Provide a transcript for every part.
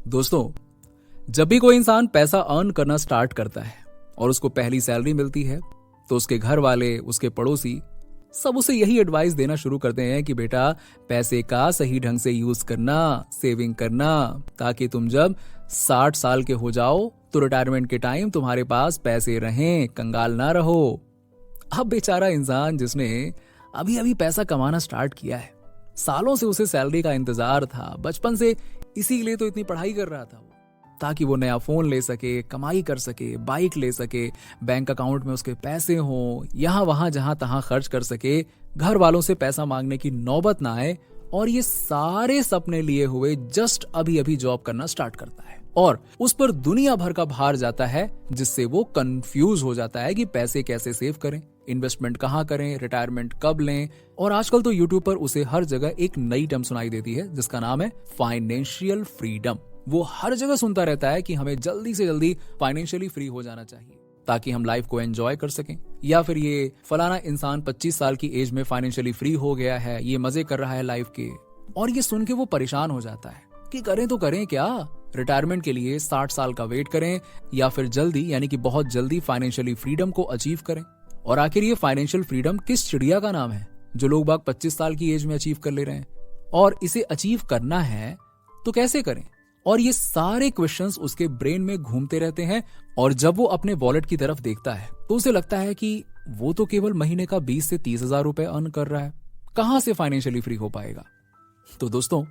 दोस्तों, जब भी कोई इंसान पैसा अर्न करना स्टार्ट करता है और उसको पहली सैलरी मिलती है तो उसके घर वाले, उसके पड़ोसी सब उसे यही एडवाइस देना शुरू करते हैं कि बेटा पैसे का सही ढंग से यूज करना, सेविंग करना, ताकि तुम जब 60 साल के हो जाओ तो रिटायरमेंट के टाइम तुम्हारे पास पैसे रहें, कंगाल ना रहो। अब बेचारा इंसान जिसने अभी अभी पैसा कमाना स्टार्ट किया है, सालों से उसे सैलरी का इंतजार था, बचपन से इसीलिए तो इतनी पढ़ाई कर रहा था वो, ताकि वो नया फोन ले सके, कमाई कर सके, बाइक ले सके, बैंक अकाउंट में उसके पैसे हों, यहां वहां जहां तहां खर्च कर सके, घर वालों से पैसा मांगने की नौबत ना आए। और ये सारे सपने लिए हुए जस्ट अभी अभी जॉब करना स्टार्ट करता है और उस पर दुनिया भर का भार जाता है, जिससे वो कंफ्यूज हो जाता है कि पैसे कैसे सेव करें, इन्वेस्टमेंट कहां करें, रिटायरमेंट कब लें। और आजकल तो यूट्यूब पर उसे हर जगह एक नई टर्म सुनाई देती है जिसका नाम है फाइनेंशियल फ्रीडम। वो हर जगह सुनता रहता है कि हमें जल्दी से जल्दी फाइनेंशियली फ्री हो जाना चाहिए ताकि हम लाइफ को एंजॉय कर सकें, या फिर ये फलाना इंसान 25 साल की एज में फाइनेंशियली फ्री हो गया है, ये मजे कर रहा है लाइफ के। और ये सुन के वो परेशान हो जाता है कि करें तो करें क्या, रिटायरमेंट के लिए 60 साल का वेट करें या फिर जल्दी यानी कि बहुत जल्दी फाइनेंशियली फ्रीडम को अचीव करें। और आखिर ये फाइनेंशियल फ्रीडम किस चिड़िया का नाम है जो लोग बाग 25 साल की एज में अचीव कर ले रहे हैं, और इसे अचीव करना है तो कैसे करें। और ये सारे क्वेश्चंस उसके ब्रेन में घूमते रहते हैं। और जब वो अपने वॉलेट की तरफ देखता है तो उसे लगता है कि वो तो केवल महीने का 20 से 30 हजार रुपए अर्न कर रहा है, कहां से फाइनेंशियली फ्री हो पाएगा। तो दोस्तों,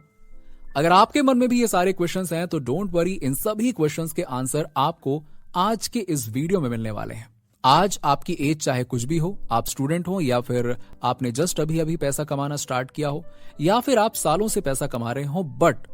अगर आपके मन में भी ये सारे क्वेश्चंस हैं तो डोंट वरी, इन सभी क्वेश्चंस के आंसर आपको आज के इस वीडियो में मिलने वाले हैं। आज आपकी एज चाहे कुछ भी हो, आप स्टूडेंट हो या फिर आपने जस्ट अभी अभी पैसा कमाना स्टार्ट किया हो, या फिर आप सालों से पैसा कमा रहे हो, बट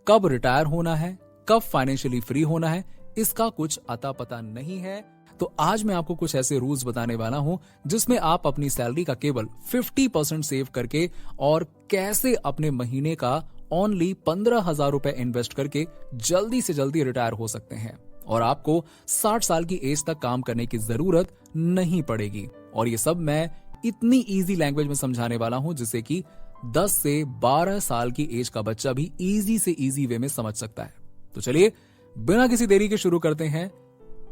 कब रिटायर होना है, कब फाइनेंशियली फ्री होना है, इसका कुछ अता पता नहीं है। तो आज मैं आपको कुछ ऐसे रूल्स बताने वाला हूं जिसमें आप अपनी सैलरी का केवल 50% सेव करके और कैसे अपने महीने का ओनली 15,000 रुपए इन्वेस्ट करके जल्दी से जल्दी रिटायर हो सकते हैं और आपको 60 साल की एज तक काम करने की जरूरत नहीं पड़ेगी। और ये सब मैं इतनी इजी लैंग्वेज में समझाने वाला हूं जिससे कि 10 से 12 साल की एज का बच्चा भी इजी से इजी वे में समझ सकता है। तो चलिए बिना किसी देरी के शुरू करते हैं।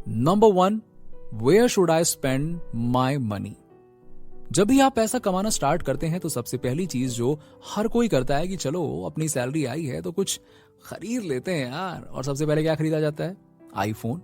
Number 1, where should I spend my money. जब भी आप पैसा कमाना स्टार्ट करते हैं तो सबसे पहली चीज जो हर कोई करता है कि चलो अपनी सैलरी आई है तो कुछ खरीद लेते हैं यार। और सबसे पहले क्या खरीदा जाता है? आईफोन,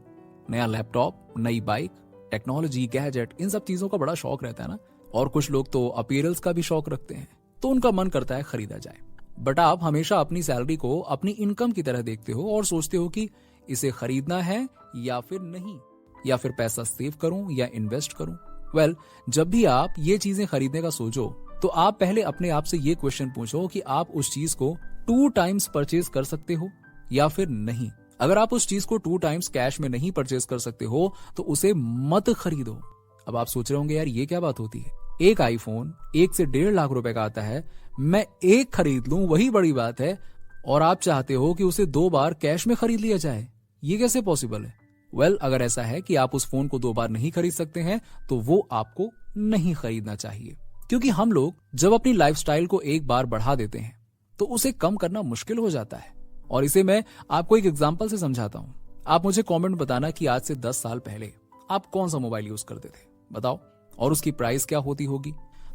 नया लैपटॉप, नई बाइक, टेक्नोलॉजी, गैजेट, इन सब चीजों का बड़ा शौक रहता है ना। और कुछ लोग तो अपीयरेंस का भी शौक रखते हैं, तो उनका मन करता है खरीदा जाए। बट आप हमेशा अपनी सैलरी को अपनी इनकम की तरह देखते हो और सोचते हो कि इसे खरीदना है या फिर नहीं, या फिर पैसा सेव करूं या इन्वेस्ट करूं। वेल, जब भी आप ये चीजें खरीदने का सोचो तो आप पहले अपने आप से ये क्वेश्चन पूछो कि आप उस चीज को 2 टाइम्स परचेज कर सकते हो या फिर नहीं। अगर आप उस चीज को 2 टाइम्स कैश में नहीं परचेज कर सकते हो तो उसे मत खरीदो। अब आप सोच रहे होंगे यार ये क्या बात होती है, एक आईफोन 1 से 1.5 लाख रुपए का आता है, मैं एक खरीद लूं वही बड़ी बात है, और आप चाहते हो कि उसे 2 बार कैश में खरीद लिया जाए, ये कैसे पॉसिबल है? वेल, अगर ऐसा है कि आप उस फोन को 2 बार नहीं खरीद सकते हैं तो वो आपको नहीं खरीदना चाहिए। क्योंकि हम लोग जब अपनी लाइफस्टाइल को एक बार बढ़ा देते हैं तो उसे कम करना मुश्किल हो जाता है। और इसे मैं आपको एक एग्जांपल से समझाता हूं। आप मुझे कमेंट बताना कि आज से 10 साल पहले आप कौन सा मोबाइल यूज करते थे, बताओ, और उसकी प्राइस क्या होती होगी।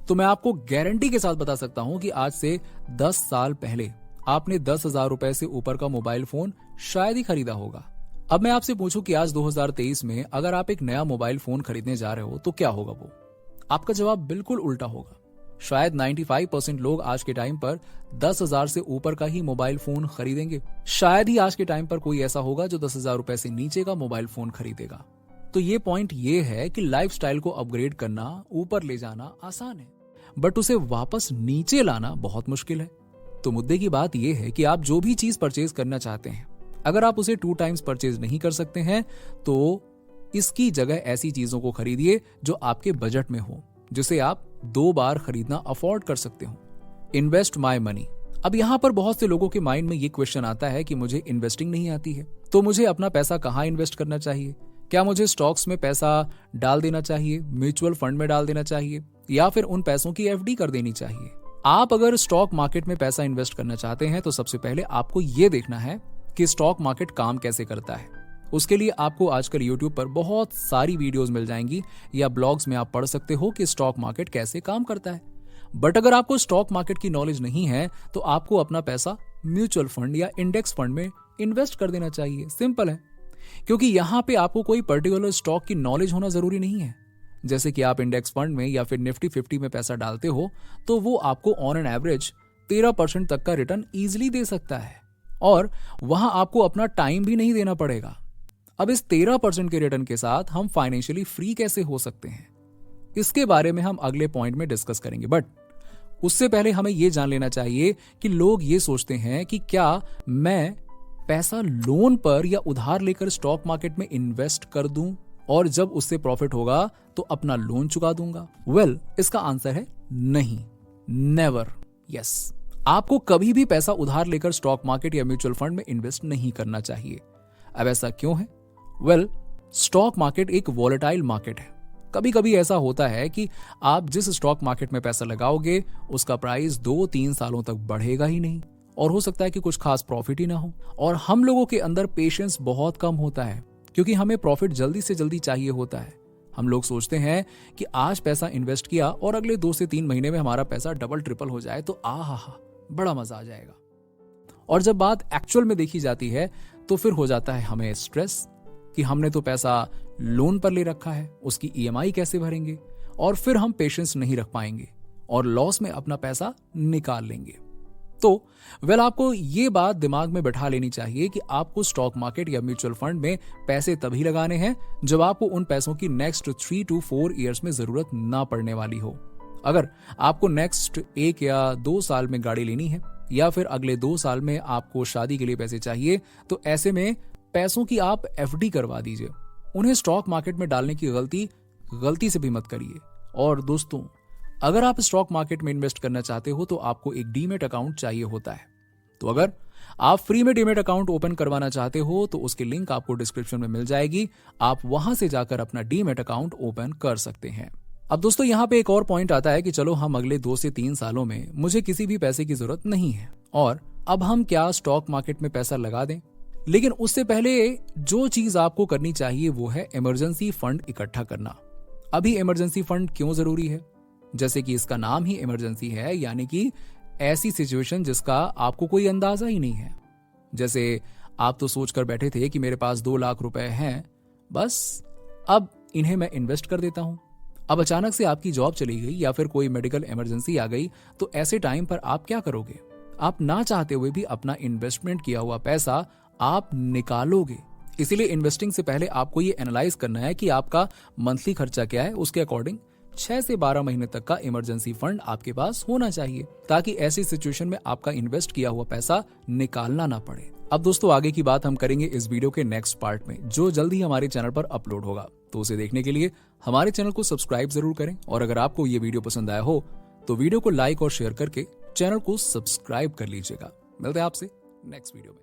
तो मैं आपको गारंटी के साथ बता सकता हूं कि आज से 10 साल पहले आपने 10,000 रुपए से ऊपर का मोबाइल फोन शायद ही खरीदा होगा। अब मैं आपसे पूछूं कि आज 2023 में अगर आप एक नया मोबाइल फोन खरीदने जा रहे हो तो क्या होगा वो? आपका जवाब बिल्कुल उल्टा होगा। शायद 95% लोग आज के टाइम पर 10,000 से ऊपर का ही मोबाइल फोन खरीदेंगे। शायद ही आज के टाइम पर कोई ऐसा होगा जो 10,000 रुपए से नीचे का मोबाइल फोन खरीदेगा। तो ये पॉइंट ये है कि लाइफस्टाइल को अपग्रेड करना, ऊपर ले जाना आसान है, बट उसे वापस नीचे लाना बहुत मुश्किल है। तो मुद्दे की बात यह है कि आप जो भी चीज परचेज करना चाहते हैं, अगर आप उसे 2 टाइम्स परचेज नहीं कर सकते हैं तो इसकी जगह ऐसी चीजों को खरीदिए जो आपके बजट में हो, जिसे आप 2 बार खरीदना अफोर्ड कर सकते हो। Invest my money. अब यहाँ पर बहुत से लोगों के माइंड में ये क्वेश्चन आता है कि मुझे इन्वेस्टिंग नहीं आती है, तो मुझे अपना पैसा कहाँ इन्वेस्ट करना चाहिए? क्या मुझे स्टॉक्स में पैसा डाल देना चाहिए, म्यूचुअल फंड में डाल देना चाहिए, या फिर उन पैसों की एफडी कर देनी चाहिए? आप अगर स्टॉक मार्केट में पैसा इन्वेस्ट करना चाहते हैं तो सबसे पहले आपको यह देखना है कि स्टॉक मार्केट काम कैसे करता है। उसके लिए आपको आजकल YouTube पर बहुत सारी वीडियोस मिल जाएंगी या ब्लॉग्स में आप पढ़ सकते हो कि स्टॉक मार्केट कैसे काम करता है। बट अगर आपको स्टॉक मार्केट की नॉलेज नहीं है तो आपको अपना पैसा म्यूचुअल फंड या इंडेक्स फंड में इन्वेस्ट कर देना चाहिए। सिंपल है, क्योंकि यहां पे आपको कोई पर्टिकुलर स्टॉक की नॉलेज होना जरूरी नहीं है। जैसे कि आप इंडेक्स फंड में या फिर निफ्टी 50 में पैसा डालते हो तो वो आपको ऑन एन एवरेज 13% तक का रिटर्न इजीली दे सकता है और वहां आपको अपना टाइम भी नहीं देना पड़ेगा। अब इस 13% के रिटर्न के साथ हम फाइनेंशियली फ्री कैसे हो सकते हैं, इसके बारे में हम अगले पॉइंट में डिस्कस करेंगे। बट उससे पहले हमें यह जान लेना चाहिए कि लोग ये सोचते हैं कि क्या मैं पैसा लोन पर या उधार लेकर स्टॉक मार्केट में इन्वेस्ट कर दूं और जब उससे प्रॉफिट होगा तो अपना लोन चुका दूंगा। वेल, इसका आंसर है नहीं, नेवर। यस, आपको कभी भी पैसा उधार लेकर स्टॉक मार्केट या म्यूचुअल फंड में इन्वेस्ट नहीं करना चाहिए। अब ऐसा क्यों है? वेल, स्टॉक मार्केट एक वॉलेटाइल मार्केट है। कभी कभी ऐसा होता है कि आप जिस स्टॉक मार्केट में पैसा लगाओगे उसका प्राइस 2-3 सालों तक बढ़ेगा ही नहीं और हो सकता है कि कुछ खास प्रॉफिट ही ना हो। और हम लोगों के अंदर पेशेंस बहुत कम होता है क्योंकि हमें प्रॉफिट जल्दी से जल्दी चाहिए होता है। हम लोग सोचते हैं कि आज पैसा इन्वेस्ट किया और अगले 2 से 3 महीने में हमारा पैसा डबल ट्रिपल हो जाए तो आहा बड़ा मजा आ जाएगा। और जब बात एक्चुअल में देखी जाती है तो फिर हो जाता है हमें स्ट्रेस कि हमने तो पैसा लोन पर ले रखा है, उसकी EMI कैसे भरेंगे, और फिर हम पेशेंस नहीं रख पाएंगे और लॉस में अपना पैसा निकाल लेंगे। तो आपको ये बात दिमाग में बैठा लेनी चाहिए कि आपको स्टॉक मार्केट या म्यूचुअल फंड में पैसे तभी लगाने हैं जब आपको उन पैसों की नेक्स्ट 3 to 4 ईयर्स में जरूरत ना पड़ने वाली हो। अगर आपको नेक्स्ट 1 या 2 साल में गाड़ी लेनी है या फिर अगले 2 साल में आपको शादी के लिए पैसे चाहिए तो ऐसे में पैसों की आप FD करवा दीजिए। उन्हें स्टॉक मार्केट में डालने की गलती से भी मत करिए। और दोस्तों, अगर आप स्टॉक मार्केट में इन्वेस्ट करना चाहते हो तो आपको एक डीमैट अकाउंट चाहिए होता है। तो अगर आप फ्री में डीमैट अकाउंट ओपन करवाना चाहते हो तो उसकी लिंक आपको डिस्क्रिप्शन में मिल जाएगी। आप वहां से जाकर अपना डीमैट अकाउंट ओपन कर सकते हैं। अब दोस्तों, यहाँ पे एक और पॉइंट आता है कि चलो हम अगले 2 से 3 सालों में मुझे किसी भी पैसे की जरूरत नहीं है और अब हम क्या स्टॉक मार्केट में पैसा लगा दें। लेकिन उससे पहले जो चीज आपको करनी चाहिए वो है इमरजेंसी फंड इकट्ठा करना। अभी इमरजेंसी फंड क्यों जरूरी है? जैसे कि इसका नाम ही इमरजेंसी है, यानी कि ऐसी सिचुएशन जिसका आपको कोई अंदाजा ही नहीं है। जैसे आप तो सोचकर बैठे थे कि मेरे पास 2 लाख रुपए हैं, बस अब इन्हें मैं इन्वेस्ट कर देता हूं। अब अचानक से आपकी जॉब चली गई या फिर कोई मेडिकल इमरजेंसी आ गई तो ऐसे टाइम पर आप क्या करोगे? आप ना चाहते हुए भी अपना इन्वेस्टमेंट किया हुआ पैसा आप निकालोगे। इसीलिए इन्वेस्टिंग से पहले आपको ये एनालाइज करना है कि आपका मंथली खर्चा क्या है, उसके अकॉर्डिंग 6 से 12 महीने तक का इमरजेंसी फंड आपके पास होना चाहिए ताकि ऐसी सिचुएशन में आपका इन्वेस्ट किया हुआ पैसा निकालना ना पड़े। अब दोस्तों, आगे की बात हम करेंगे इस वीडियो के नेक्स्ट पार्ट में, जो जल्द ही हमारे चैनल पर अपलोड होगा। तो उसे देखने के लिए हमारे चैनल को सब्सक्राइब जरूर करें और अगर आपको ये वीडियो पसंद आया हो तो वीडियो को लाइक और शेयर करके चैनल को सब्सक्राइब कर लीजिएगा। मिलते हैं आपसे नेक्स्ट वीडियो में।